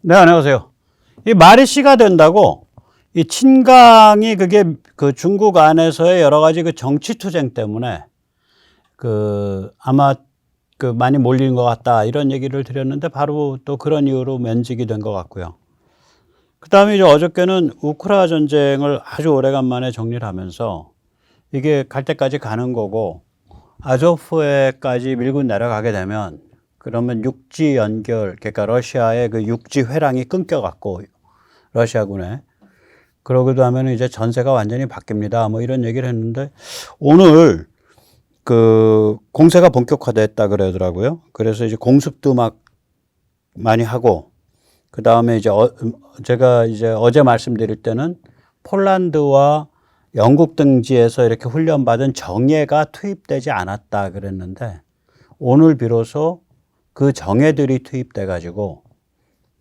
네, 안녕하세요. 이 말이 씨가 된다고 이 친강이 그게 그 중국 안에서의 여러 가지 그 정치 투쟁 때문에 그 아마 그 많이 몰리는 것 같다 이런 얘기를 드렸는데 바로 또 그런 이유로 면직이 된 것 같고요. 그 다음에 이제 어저께는 우크라 전쟁을 아주 오래간만에 정리를 하면서 이게 갈 때까지 가는 거고 아조프해까지 밀고 내려가게 되면 그러면 육지 연결, 그러니까 러시아의 그 육지 회랑이 끊겨갖고 러시아군에 그러기도 하면 이제 전세가 완전히 바뀝니다. 뭐 이런 얘기를 했는데 오늘 그 공세가 본격화됐다 그러더라고요. 그래서 이제 공습도 막 많이 하고 그 다음에 이제 제가 이제 어제 말씀드릴 때는 폴란드와 영국 등지에서 이렇게 훈련받은 정예가 투입되지 않았다 그랬는데 오늘 비로소 그 정예들이 투입돼 가지고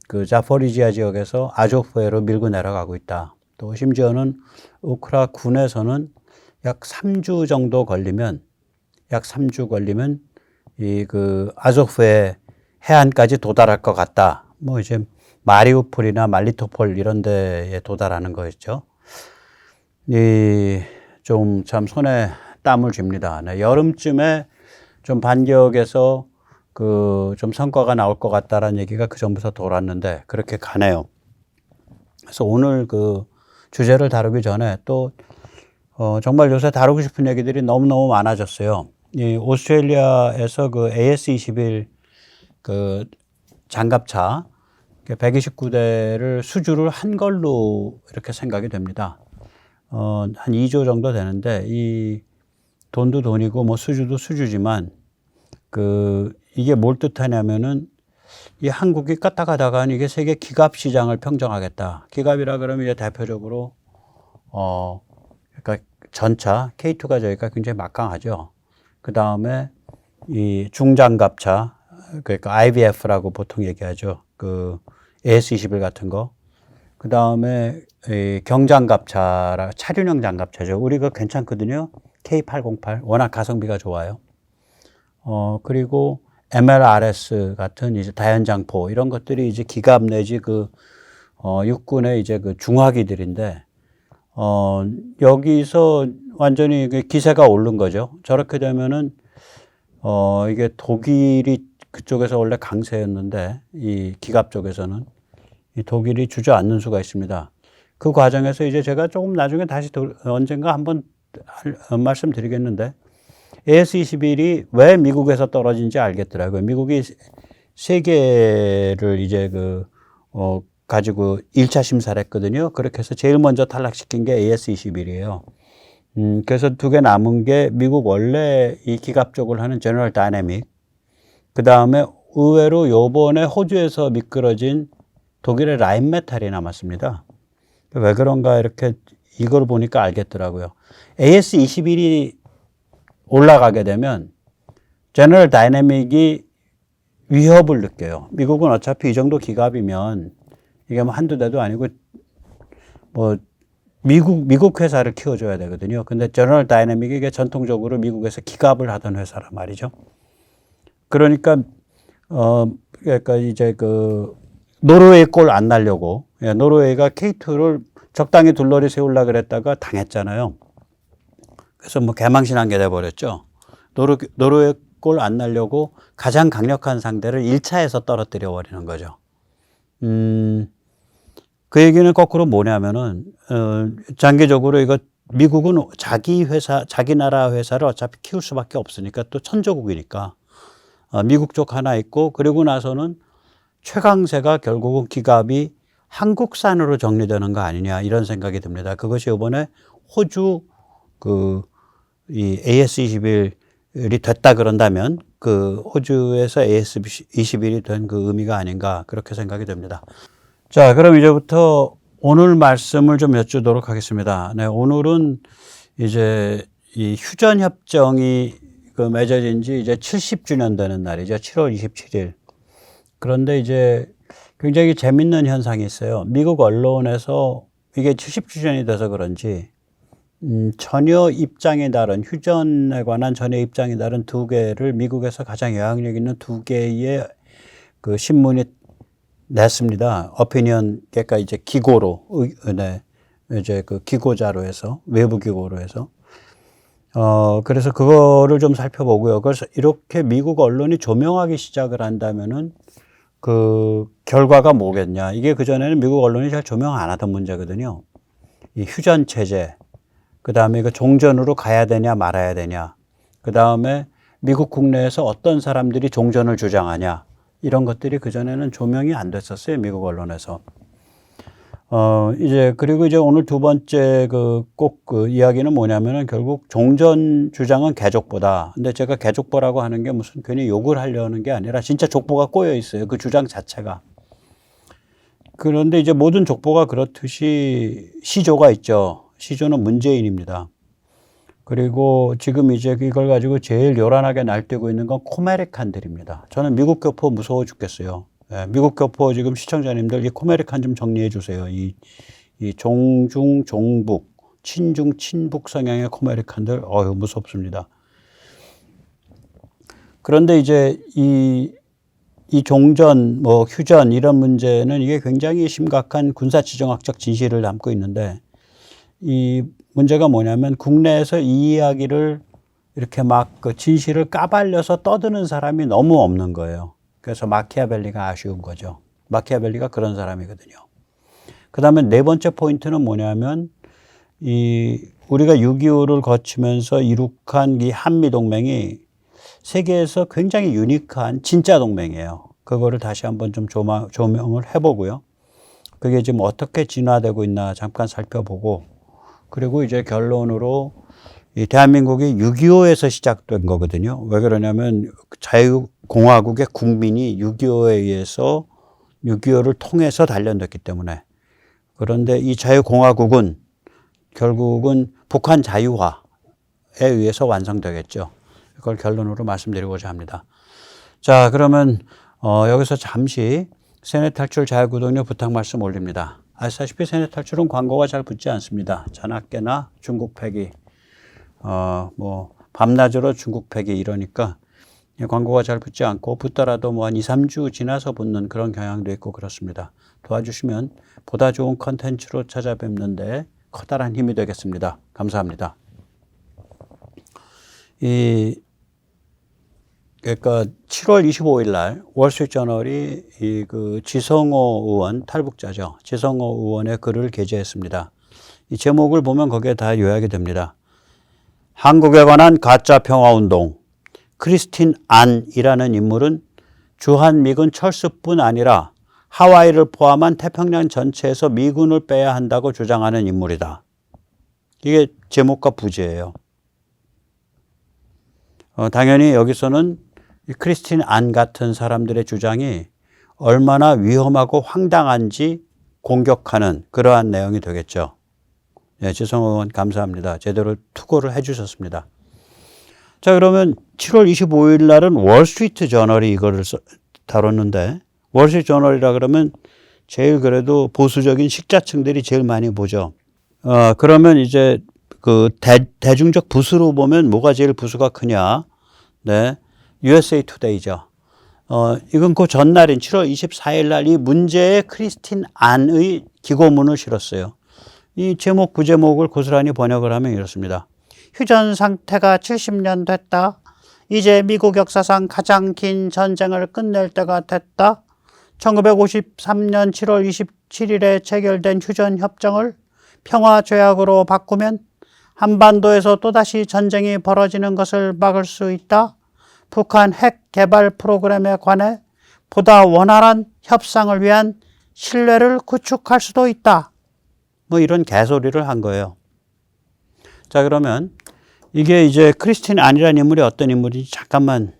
그 자포리지아 지역에서 아조프해로 밀고 내려가고 있다. 또 심지어는 우크라 군에서는 약 3주 정도 걸리면 이 그 아조프해 해안까지 도달할 것 같다. 뭐 이제 마리우폴이나 말리토폴 이런 데에 도달하는 거였죠. 이 좀 참 손에 땀을 줍니다. 네, 여름쯤에 좀 반격에서 그 좀 성과가 나올 것 같다라는 얘기가 그 전부터 돌았는데 그렇게 가네요. 그래서 오늘 그 주제를 다루기 전에 또 정말 요새 다루고 싶은 얘기들이 너무너무 많아졌어요. 이 오스트레일리아에서 그 AS-21 그 장갑차 129대를 수주를 한 걸로 이렇게 생각이 됩니다. 한 2조 정도 되는데 이 돈도 돈이고 뭐 수주도 수주지만 그 이게 뭘 뜻하냐면은 이 한국이 까딱하다가 이게 세계 기갑 시장을 평정하겠다. 기갑이라 그러면 이제 대표적으로 그러니까 전차 K2가 저희가 굉장히 막강하죠. 그 다음에 이 중장갑차 그러니까 IBF라고 보통 얘기하죠. 그 AS-21 같은 거. 그 다음에 경장갑차라 차륜형 장갑차죠. 우리가 괜찮거든요. K808 워낙 가성비가 좋아요. 그리고 MLRS 같은 이제 다연장포 이런 것들이 이제 기갑 내지 그 육군의 이제 그 중화기들인데 여기서 완전히 기세가 오른 거죠. 저렇게 되면은 이게 독일이 그쪽에서 원래 강세였는데 이 기갑 쪽에서는 이 독일이 주저앉는 수가 있습니다. 그 과정에서 이제 제가 조금 나중에 다시 언젠가 한번 말씀드리겠는데 AS-21이 왜 미국에서 떨어진지 알겠더라고요. 미국이 세 개를 이제 가지고 1차 심사를 했거든요. 그렇게 해서 제일 먼저 탈락시킨 게 AS-21이에요. 그래서 두 개 남은 게 미국 원래 이 기갑 쪽을 하는 제너럴 다이내믹. 그 다음에 의외로 요번에 호주에서 미끄러진 독일의 라인메탈이 남았습니다. 왜 그런가 이렇게 이걸 보니까 알겠더라고요. AS-21이 올라가게 되면 제너럴 다이내믹이 위협을 느껴요. 미국은 어차피 이 정도 기갑이면 이게 뭐 한두 대도 아니고 뭐 미국 회사를 키워줘야 되거든요. 근데 제너럴 다이내믹이 이게 전통적으로 미국에서 기갑을 하던 회사란 말이죠. 그러니까 그러니까 이제 그 노르웨이 꼴 안 날려고 노르웨이가 K2를 적당히 둘러리 세우려고 그랬다가 당했잖아요. 그래서 뭐 개망신한 게 돼버렸죠. 노르웨이 꼴 안 날려고 가장 강력한 상대를 1차에서 떨어뜨려 버리는 거죠. 그 얘기는 거꾸로 뭐냐면은 장기적으로 이거 미국은 자기 회사, 자기 나라 회사를 어차피 키울 수밖에 없으니까 또 천조국이니까 미국 쪽 하나 있고 그리고 나서는 최강세가 결국은 기갑이 한국산으로 정리되는 거 아니냐 이런 생각이 듭니다. 그것이 이번에 호주 이 AS-21이 됐다 그런다면 그 호주에서 AS-21이 된 그 의미가 아닌가 그렇게 생각이 됩니다. 자, 그럼 이제부터 오늘 말씀을 좀 여쭈도록 하겠습니다. 네, 오늘은 이제 이 휴전협정이 맺어진 지 이제 70주년 되는 날이죠. 7월 27일. 그런데 이제 굉장히 재밌는 현상이 있어요. 미국 언론에서 이게 70주년이 돼서 그런지 전혀 입장이 다른 휴전에 관한 전혀 입장이 다른 두 개를 미국에서 가장 영향력 있는 두 개의 그 신문이 냈습니다. 어피니언, 그러니까 이제 기고로, 네, 이제 그 기고자로 해서, 외부 기고로 해서. 그래서 그거를 좀 살펴보고요. 그래서 이렇게 미국 언론이 조명하기 시작을 한다면은 그 결과가 뭐겠냐. 이게 그전에는 미국 언론이 잘 조명 안 하던 문제거든요. 이 휴전 체제, 그 다음에 그 종전으로 가야 되냐 말아야 되냐, 그 다음에 미국 국내에서 어떤 사람들이 종전을 주장하냐, 이런 것들이 그전에는 조명이 안 됐었어요, 미국 언론에서. 그리고 이제 오늘 두 번째 꼭 그 이야기는 뭐냐면은 결국 종전 주장은 개족보다. 근데 제가 개족보라고 하는 게 무슨 괜히 욕을 하려는 게 아니라 진짜 족보가 꼬여 있어요. 그 주장 자체가. 그런데 이제 모든 족보가 그렇듯이 시조가 있죠. 시조는 문재인입니다. 그리고 지금 이제 이걸 가지고 제일 요란하게 날뛰고 있는 건 코메리칸들입니다. 저는 미국 교포 무서워 죽겠어요. 예, 미국 교포 지금 시청자님들 이 코메리칸 좀 정리해 주세요. 이 종중, 종북, 친중, 친북 성향의 코메리칸들, 무섭습니다. 그런데 이제 이 종전, 휴전 이런 문제는 이게 굉장히 심각한 군사지정학적 진실을 담고 있는데, 이 문제가 뭐냐면 국내에서 이 이야기를 이렇게 막 그 진실을 까발려서 떠드는 사람이 너무 없는 거예요. 그래서 마키아벨리가 아쉬운 거죠. 마키아벨리가 그런 사람이거든요. 그 다음에 네 번째 포인트는 뭐냐면 우리가 6.25를 거치면서 이룩한 이 한미동맹이 세계에서 굉장히 유니크한 진짜 동맹이에요. 그거를 다시 한번 좀 조명을 해보고요. 그게 지금 어떻게 진화되고 있나 잠깐 살펴보고, 그리고 이제 결론으로 이 대한민국이 6.25에서 시작된 거거든요. 왜 그러냐면 자유공화국의 국민이 6.25에 의해서 6.25를 통해서 단련됐기 때문에. 그런데 이 자유공화국은 결국은 북한 자유화에 의해서 완성되겠죠. 그걸 결론으로 말씀드리고자 합니다. 자, 그러면 여기서 잠시 세뇌 탈출 자유구독료 부탁 말씀 올립니다. 아시다시피 세뇌 탈출은 광고가 잘 붙지 않습니다. 전학계나 중국 패기, 밤낮으로 중국 패기 이러니까 광고가 잘 붙지 않고 붙더라도 한 2, 3주 지나서 붙는 그런 경향도 있고 그렇습니다. 도와주시면 보다 좋은 컨텐츠로 찾아뵙는데 커다란 힘이 되겠습니다. 감사합니다. 그러니까 7월 25일 날 월스트리트저널이 지성호 의원, 탈북자죠. 지성호 의원의 글을 게재했습니다. 이 제목을 보면 거기에 다 요약이 됩니다. 한국에 관한 가짜 평화운동. 크리스틴 안이라는 인물은 주한미군 철수뿐 아니라 하와이를 포함한 태평양 전체에서 미군을 빼야 한다고 주장하는 인물이다. 이게 제목과 부제예요. 당연히 여기서는 크리스틴 안 같은 사람들의 주장이 얼마나 위험하고 황당한지 공격하는 그러한 내용이 되겠죠. 네, 지성호 의원 감사합니다. 제대로 투고를 해 주셨습니다. 자, 그러면 7월 25일 날은 월스트리트 저널이 이거를 다뤘는데, 월스트리트 저널이라 그러면 제일 그래도 보수적인 식자층들이 제일 많이 보죠. 그러면 이제 대중적 부수로 보면 뭐가 제일 부수가 크냐? 네. USA 투데이죠. 이건 그 전날인 7월 24일 날 이 문제의 크리스틴 안의 기고문을 실었어요. 이 제목, 부제목을 고스란히 번역을 하면 이렇습니다. 휴전 상태가 70년 됐다. 이제 미국 역사상 가장 긴 전쟁을 끝낼 때가 됐다. 1953년 7월 27일에 체결된 휴전 협정을 평화 조약으로 바꾸면 한반도에서 또다시 전쟁이 벌어지는 것을 막을 수 있다. 북한 핵 개발 프로그램에 관해 보다 원활한 협상을 위한 신뢰를 구축할 수도 있다. 이런 개소리를 한 거예요. 자, 그러면 이게 이제 크리스틴 안이라는 인물이 어떤 인물인지 잠깐만,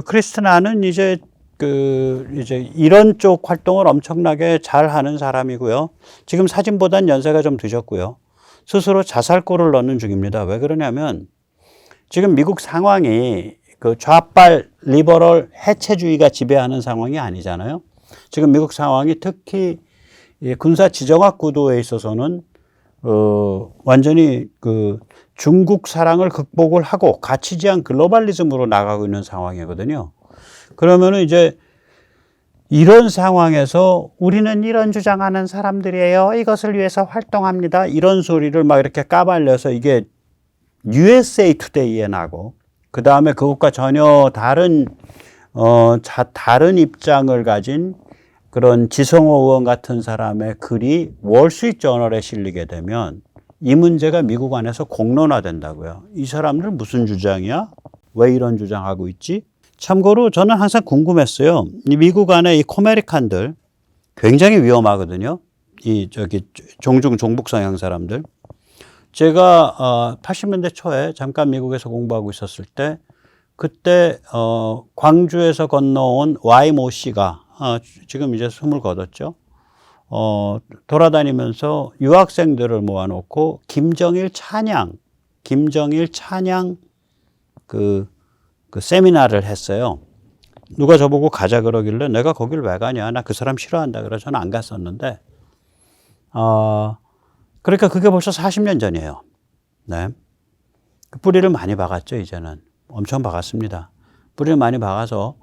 크리스틴 안은 이제 이런 쪽 활동을 엄청나게 잘 하는 사람이고요. 지금 사진보단 연세가 좀 드셨고요. 스스로 자살골을 넣는 중입니다. 왜 그러냐면 지금 미국 상황이 좌빨 리버럴 해체주의가 지배하는 상황이 아니잖아요. 지금 미국 상황이 특히 군사 지정학 구도에 있어서는 완전히 중국 사랑을 극복을 하고 가치 지향 글로벌리즘으로 나가고 있는 상황이거든요. 그러면은 이제 이런 상황에서 우리는 이런 주장하는 사람들이에요. 이것을 위해서 활동합니다. 이런 소리를 막 이렇게 까발려서 이게 USA 투데이에 나고, 그 다음에 그것과 전혀 다른, 다른 입장을 가진 그런 지성호 의원 같은 사람의 글이 월스트리트저널에 실리게 되면 이 문제가 미국 안에서 공론화된다고요. 이 사람들 무슨 주장이야? 왜 이런 주장하고 있지? 참고로 저는 항상 궁금했어요. 이 미국 안에 이 코메리칸들 굉장히 위험하거든요. 이 종중 종북 성향 사람들. 제가 80년대 초에 잠깐 미국에서 공부하고 있었을 때 그때 광주에서 건너온 YMO 씨가 지금 이제 숨을 거뒀죠. 돌아다니면서 유학생들을 모아놓고 김정일 찬양 그 세미나를 했어요. 누가 저보고 가자 그러길래 내가 거길 왜 가냐. 나 그 사람 싫어한다. 그래서 저는 안 갔었는데, 그러니까 그게 벌써 40년 전이에요. 네. 뿌리를 많이 박았죠, 이제는. 엄청 박았습니다. 뿌리를 많이 박아서,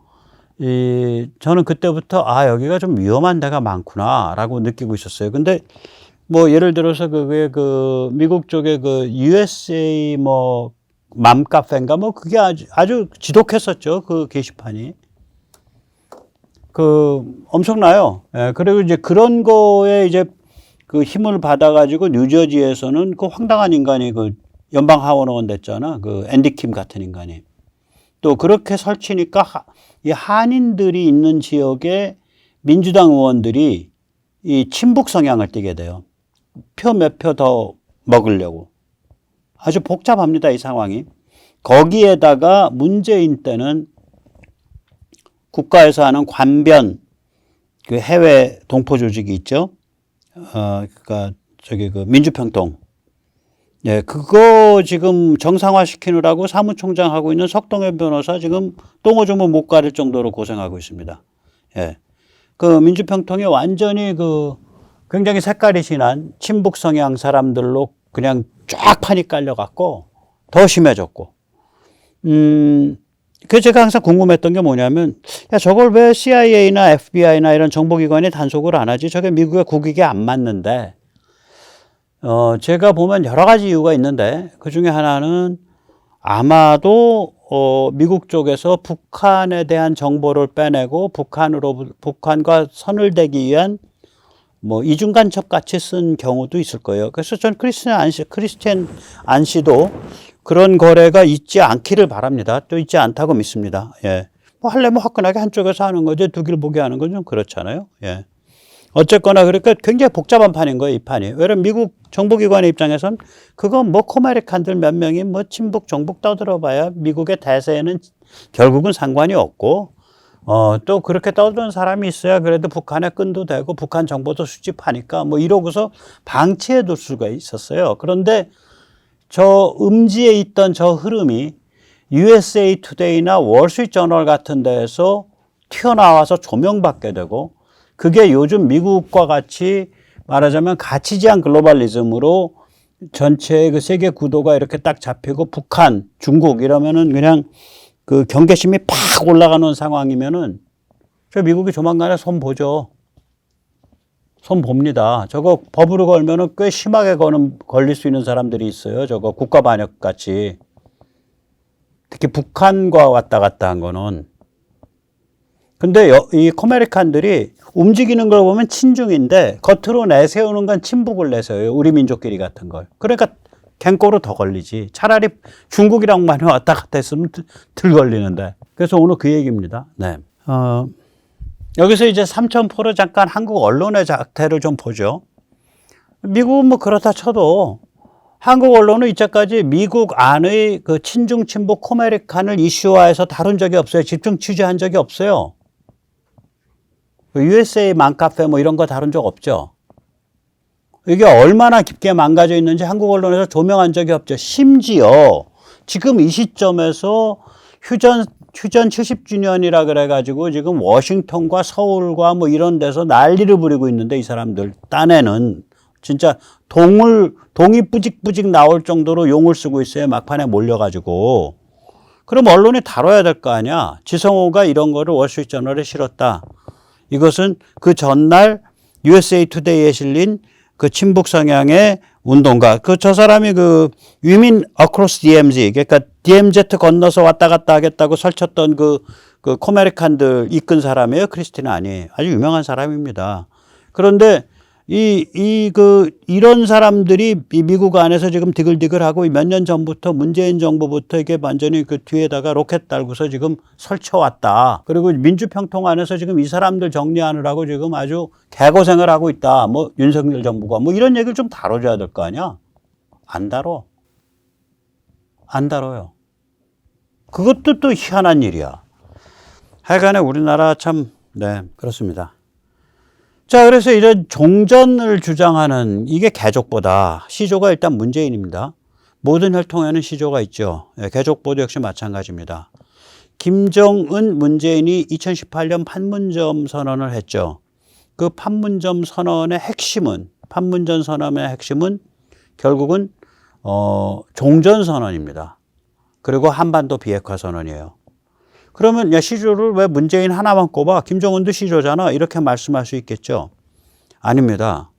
저는 그때부터, 여기가 좀 위험한 데가 많구나, 라고 느끼고 있었어요. 근데, 뭐, 예를 들어서 미국 쪽에 USA 맘카페인가 그게 아주 지독했었죠. 그 게시판이. 엄청나요. 예, 그리고 이제 그런 거에 이제 그 힘을 받아가지고 뉴저지에서는 그 황당한 인간이 연방 하원의원 됐잖아. 앤디 킴 같은 인간이. 또 그렇게 설치니까 이 한인들이 있는 지역에 민주당 의원들이 이 친북 성향을 띠게 돼요. 표 몇 표 더 먹으려고. 아주 복잡합니다, 이 상황이. 거기에다가 문재인 때는 국가에서 하는 관변, 해외 동포 조직이 있죠. 그러니까 민주평통. 예, 그거 지금 정상화 시키느라고 사무총장 하고 있는 석동현 변호사 지금 똥오줌을 못 가릴 정도로 고생하고 있습니다. 예. 민주평통이 완전히 굉장히 색깔이 진한 친북 성향 사람들로 그냥 쫙 판이 깔려갖고 더 심해졌고. 그래서 제가 항상 궁금했던 게 뭐냐면, 저걸 왜 CIA나 FBI나 이런 정보기관이 단속을 안 하지? 저게 미국의 국익에 안 맞는데, 제가 보면 여러 가지 이유가 있는데, 그 중에 하나는 아마도, 미국 쪽에서 북한에 대한 정보를 빼내고 북한과 선을 대기 위한 이중 간첩 같이 쓴 경우도 있을 거예요. 그래서 전 크리스티안 안씨도 그런 거래가 있지 않기를 바랍니다. 또 있지 않다고 믿습니다. 예. 하려면 화끈하게 한쪽에서 하는 거지 두 길 보게 하는 건 좀 그렇잖아요. 예. 어쨌거나 그러니까 굉장히 복잡한 판인 거예요, 이 판이. 왜냐면 미국 정보기관의 입장에선 그건 코메리칸들 몇 명이 친북, 종북 떠들어봐야 미국의 대세에는 결국은 상관이 없고, 또 그렇게 떠드는 사람이 있어야 그래도 북한에 끈도 되고 북한 정보도 수집하니까 이러고서 방치해 둘 수가 있었어요. 그런데 저 음지에 있던 저 흐름이 USA 투데이나 월스트리트저널 같은 데에서 튀어나와서 조명받게 되고, 그게 요즘 미국과 같이 말하자면 가치지향 글로벌리즘으로 전체의 세계 구도가 이렇게 딱 잡히고 북한, 중국 이러면은 그냥 경계심이 팍 올라가는 상황이면은 저 미국이 조만간에 손 보죠. 손 봅니다. 저거 법으로 걸면은 꽤 심하게 걸릴 수 있는 사람들이 있어요. 저거 국가반역 같이. 특히 북한과 왔다 갔다 한 거는. 근데 이 코메리칸들이 움직이는 걸 보면 친중인데 겉으로 내세우는 건 친북을 내세워요. 우리 민족끼리 같은 걸. 그러니까 갱꼬로 더 걸리지. 차라리 중국이랑만 왔다 갔다 했으면 덜 걸리는데. 그래서 오늘 그 얘기입니다. 네. 여기서 이제 삼천포로 잠깐 한국 언론의 작태를 좀 보죠. 미국은 그렇다 쳐도 한국 언론은 이제까지 미국 안의 친중, 친북, 코메리칸을 이슈화해서 다룬 적이 없어요. 집중 취재한 적이 없어요. USA 맘카페 이런 거 다룬 적 없죠. 이게 얼마나 깊게 망가져 있는지 한국 언론에서 조명한 적이 없죠. 심지어 지금 이 시점에서 휴전 70주년이라 그래가지고 지금 워싱턴과 서울과 이런 데서 난리를 부리고 있는데, 이 사람들 딴에는 진짜 동이 뿌직뿌직 나올 정도로 용을 쓰고 있어요. 막판에 몰려가지고. 그럼 언론이 다뤄야 될 거 아니야. 지성호가 이런 거를 월스트리트저널에 실었다. 이것은 그 전날 USA 투데이에 실린 그 친북 성향의 운동가. 저 사람이 그 위민 어크로스 DMZ, 그러니까 DMZ 건너서 왔다 갔다 하겠다고 설쳤던 그 코메리칸들 이끈 사람이에요. 크리스티나 아니에요. 아주 유명한 사람입니다. 그런데 이런 사람들이 이 미국 안에서 지금 디글디글하고 몇 년 전부터 문재인 정부부터 이게 완전히 그 뒤에다가 로켓 달고서 지금 설쳐왔다. 그리고 민주평통 안에서 지금 이 사람들 정리하느라고 지금 아주 개고생을 하고 있다. 뭐 윤석열 정부가 뭐 이런 얘기를 좀 다뤄줘야 될 거 아니야? 안 다뤄. 안 다뤄요. 그것도 또 희한한 일이야. 하여간에 우리나라 참, 네, 그렇습니다. 자, 그래서 이런 종전을 주장하는 이게 개족보다 시조가 일단 문재인입니다. 모든 혈통에는 시조가 있죠. 개족보도 역시 마찬가지입니다. 김정은, 문재인이 2018년 판문점 선언을 했죠. 그 판문점 선언의 핵심은 결국은 종전 선언입니다. 그리고 한반도 비핵화 선언이에요. 그러면 야, 시조를 왜 문재인 하나만 꼽아? 김정은도 시조잖아. 이렇게 말씀할 수 있겠죠. 아닙니다.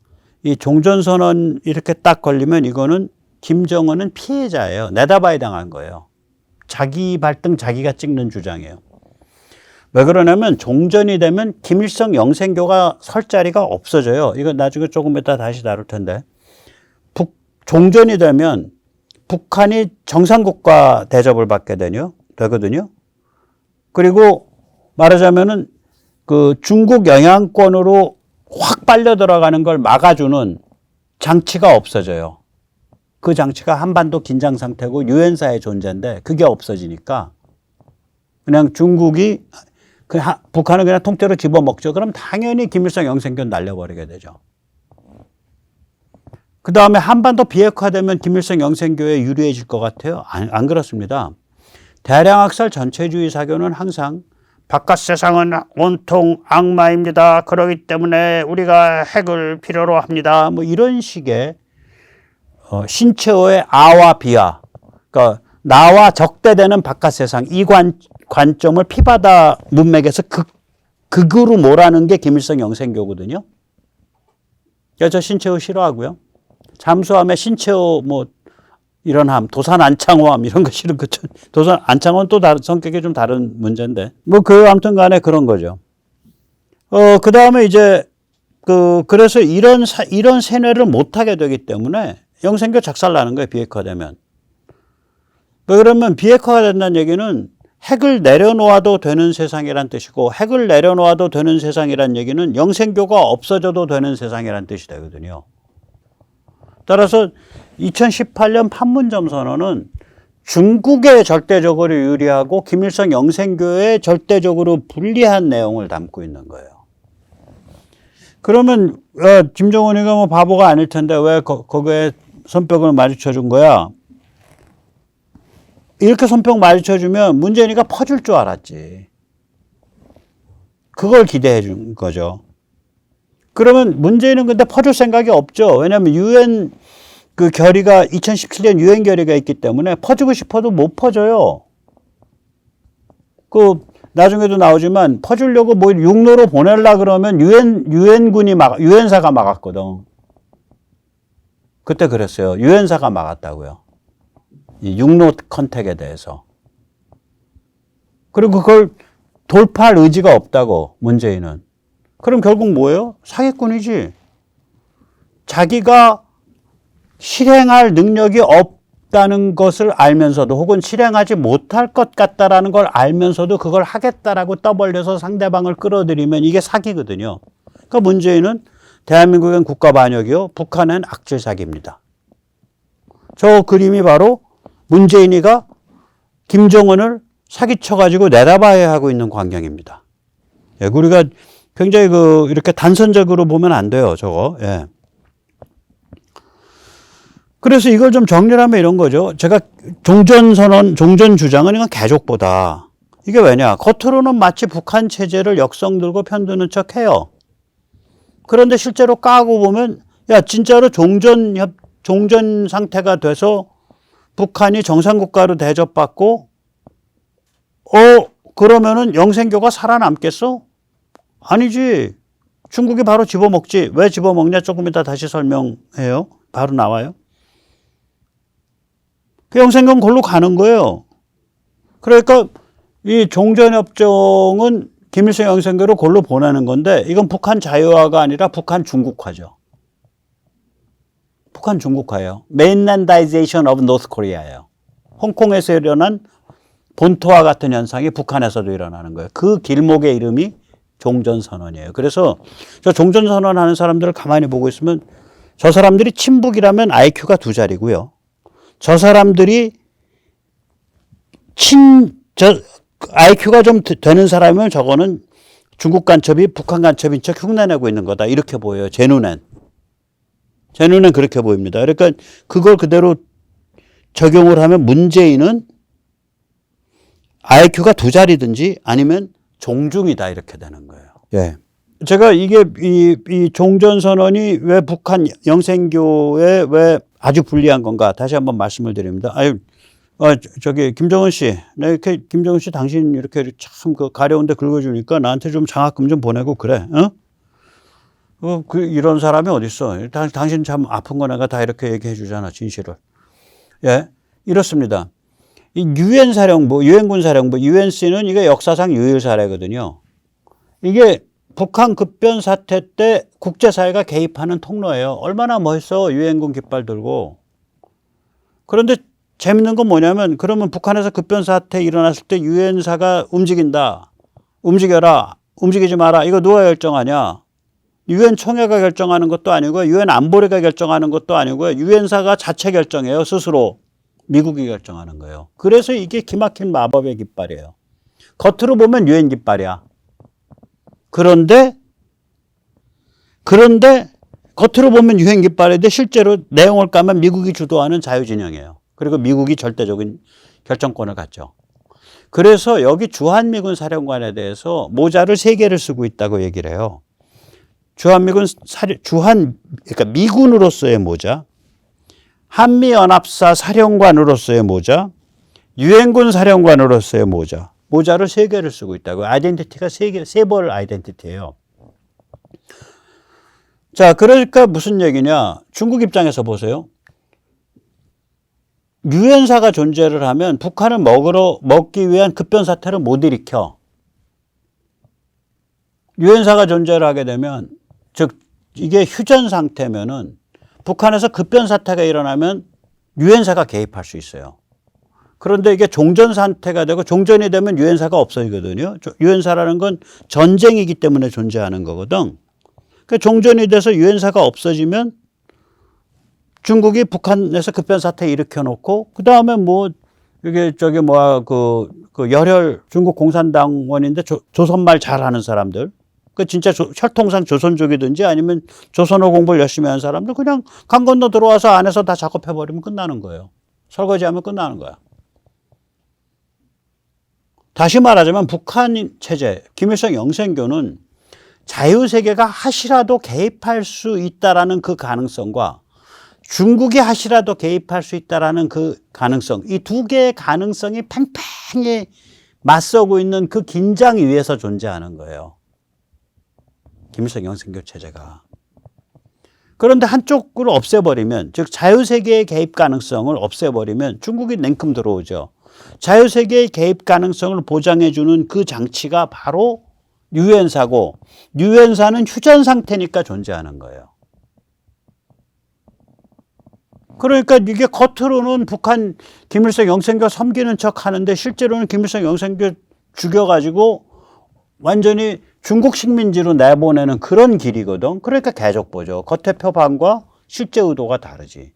이 종전선언 이렇게 딱 걸리면 이거는 김정은은 피해자예요. 내다봐야 당한 거예요. 자기 발등 자기가 찍는 주장이에요. 왜 그러냐면 종전이 되면 김일성 영생교가 설 자리가 없어져요. 이거 나중에 조금 이따 다시 다룰 텐데. 종전이 되면 북한이 정상국가 대접을 받게 되거든요. 그리고 말하자면은 그 중국 영향권으로 확 빨려 들어가는 걸 막아주는 장치가 없어져요. 그 장치가 한반도 긴장 상태고 유엔사의 존재인데 그게 없어지니까 그냥 중국이 북한은 그냥 통째로 집어먹죠. 그럼 당연히 김일성 영생교는 날려버리게 되죠. 그 다음에 한반도 비핵화되면 김일성 영생교에 유리해질 것 같아요? 안 그렇습니다. 대량학살 전체주의 사교는 항상 바깥 세상은 온통 악마입니다. 그렇기 때문에 우리가 핵을 필요로 합니다. 뭐 이런 식의 신체어의 아와 비아, 그러니까 나와 적대되는 바깥 세상 이 관점을 피바다 문맥에서 극으로 몰아는 게 김일성 영생교거든요. 그래서 저 신체어 싫어하고요. 잠수함에 신체어 뭐 이런 함, 도산 안창호함 이런 거 싫은 거. 도산 안창호는 또 다른 성격이 좀 다른 문제인데 뭐 아무튼 간에 그런 거죠. 그 다음에 이제 그래서 이런 세뇌를 못 하게 되기 때문에 영생교 작살나는 거예요. 비핵화되면. 그러면 비핵화가 된다는 얘기는 핵을 내려놓아도 되는 세상이란 뜻이고 핵을 내려놓아도 되는 세상이란 얘기는 영생교가 없어져도 되는 세상이란 뜻이 되거든요. 따라서 2018년 판문점 선언은 중국에 절대적으로 유리하고 김일성 영생교에 절대적으로 불리한 내용을 담고 있는 거예요. 그러면 김정은이가 뭐 바보가 아닐 텐데 왜 거기에 손뼉을 마주쳐 준 거야? 이렇게 손뼉 마주쳐 주면 문재인이가 퍼줄 줄 알았지. 그걸 기대해 준 거죠. 그러면 문재인은 근데 퍼줄 생각이 없죠. 왜냐하면 유엔 그 결의가 2017년 유엔 결의가 있기 때문에 퍼주고 싶어도 못 퍼줘요. 나중에도 나오지만 퍼주려고 뭐 육로로 보내려 그러면 유엔사가 막았거든. 그때 그랬어요. 유엔사가 막았다고요. 이 육로 컨택에 대해서. 그리고 그걸 돌파할 의지가 없다고 문재인은. 그럼 결국 뭐예요? 사기꾼이지. 자기가 실행할 능력이 없다는 것을 알면서도 혹은 실행하지 못할 것 같다라는 걸 알면서도 그걸 하겠다라고 떠벌려서 상대방을 끌어들이면 이게 사기거든요. 그러니까 문재인은 대한민국은 국가 반역이요. 북한은 악질 사기입니다. 저 그림이 바로 문재인이가 김정은을 사기쳐가지고 내다봐야 하고 있는 광경입니다. 예, 우리가 굉장히 이렇게 단선적으로 보면 안 돼요, 저거. 예. 그래서 이걸 좀 정리를 하면 이런 거죠. 제가 종전 주장은 이건 개족보다. 이게 왜냐? 겉으로는 마치 북한 체제를 역성 들고 편드는 척 해요. 그런데 실제로 까고 보면, 야, 진짜로 종전 상태가 돼서 북한이 정상국가로 대접받고, 그러면은 영생교가 살아남겠어? 아니지. 중국이 바로 집어먹지. 왜 집어먹냐? 조금 이따 다시 설명해요. 바로 나와요. 그 영생권 골로 가는 거예요. 그러니까 이 종전협정은 김일성 영생교를 골로 보내는 건데 이건 북한 자유화가 아니라 북한 중국화죠. 북한 중국화예요. Mainlandization of North Korea예요. 홍콩에서 일어난 본토화 같은 현상이 북한에서도 일어나는 거예요. 그 길목의 이름이 종전선언이에요. 그래서 저 종전선언 하는 사람들을 가만히 보고 있으면 저 사람들이 친북이라면 IQ가 2자리고요. 저 사람들이 IQ가 좀 되는 사람이면 저거는 중국 간첩이 북한 간첩인 척 흉내내고 있는 거다. 이렇게 보여요. 제 눈엔. 제 눈엔 그렇게 보입니다. 그러니까 그걸 그대로 적용을 하면 문재인은 IQ가 2자리든지 아니면 종중이다. 이렇게 되는 거예요. 예. 제가 이게 이 종전선언이 왜 북한 영생교에 왜 아주 불리한 건가 다시 한번 말씀을 드립니다. 저기 김정은 씨, 이렇게 김정은 씨 당신 이렇게 참 그 가려운데 긁어주니까 나한테 좀 장학금 좀 보내고 그래. 이런 사람이 어딨어? 당신 참 아픈 거 내가 다 이렇게 얘기해 주잖아, 진실을. 예, 이렇습니다. 이 유엔 사령부, 유엔군 사령부, UNC는 이게 역사상 유일 사례거든요. 이게 북한 급변 사태 때 국제사회가 개입하는 통로예요. 얼마나 멋있어, 유엔군 깃발 들고. 그런데 재밌는 건 뭐냐면 그러면 북한에서 급변 사태 일어났을 때 유엔사가 움직인다. 움직여라. 움직이지 마라. 이거 누가 결정하냐? 유엔 총회가 결정하는 것도 아니고 유엔 안보리가 결정하는 것도 아니고 유엔사가 자체 결정해요. 스스로. 미국이 결정하는 거예요. 그래서 이게 기막힌 마법의 깃발이에요. 겉으로 보면 유엔 깃발이야. 그런데 겉으로 보면 유엔 깃발인데 실제로 내용을 까면 미국이 주도하는 자유진영이에요. 그리고 미국이 절대적인 결정권을 갖죠. 그래서 여기 주한미군 사령관에 대해서 모자를 3개를 쓰고 있다고 얘기를 해요. 그러니까 미군으로서의 모자, 한미연합사 사령관으로서의 모자, 유엔군 사령관으로서의 모자를 3개를 쓰고 있다고. 아이덴티티가 3벌 아이덴티티예요. 자, 그러니까 무슨 얘기냐? 중국 입장에서 보세요. 유엔사가 존재를 하면 북한을 먹기 위한 급변 사태를 못 일으켜. 유엔사가 존재를 하게 되면, 즉 이게 휴전 상태면은 북한에서 급변 사태가 일어나면 유엔사가 개입할 수 있어요. 그런데 이게 종전 상태가 되고 종전이 되면 유엔사가 없어지거든요. 유엔사라는 건 전쟁이기 때문에 존재하는 거거든. 그러니까 종전이 돼서 유엔사가 없어지면 중국이 북한에서 급변 사태 일으켜 놓고 그 다음에 뭐 이게 그 열혈 중국 공산당원인데 조선말 잘하는 사람들, 그 진짜 혈통상 조선족이든지 아니면 조선어 공부를 열심히 하는 사람들 그냥 강 건너 들어와서 안에서 다 작업해 버리면 끝나는 거예요. 설거지하면 끝나는 거야. 다시 말하자면 북한 체제, 김일성 영생교는 자유세계가 하시라도 개입할 수 있다라는 그 가능성과 중국이 하시라도 개입할 수 있다라는 그 가능성, 이 2개의 가능성이 팽팽히 맞서고 있는 그 긴장 위에서 존재하는 거예요. 김일성 영생교 체제가. 그런데 한쪽으로 없애버리면, 즉 자유세계의 개입 가능성을 없애버리면 중국이 냉큼 들어오죠. 자유세계의 개입 가능성을 보장해주는 그 장치가 바로 유엔사고, 유엔사는 휴전 상태니까 존재하는 거예요. 그러니까 이게 겉으로는 북한 김일성 영생교 섬기는 척 하는데 실제로는 김일성 영생교 죽여가지고 완전히 중국 식민지로 내보내는 그런 길이거든. 그러니까 계속 겉의 표방과 실제 의도가 다르지.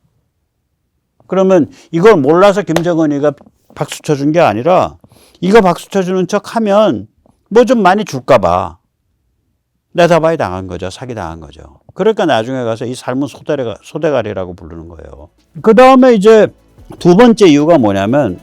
그러면 이걸 몰라서 김정은이가 박수 쳐준 게 아니라 이거 박수 쳐주는 척 하면 뭐 좀 많이 줄까 봐. 내다봐야 당한 거죠. 사기 당한 거죠. 그러니까 나중에 가서 이 삶은 소대가리라고 부르는 거예요. 그 다음에 이제 2번째 이유가 뭐냐면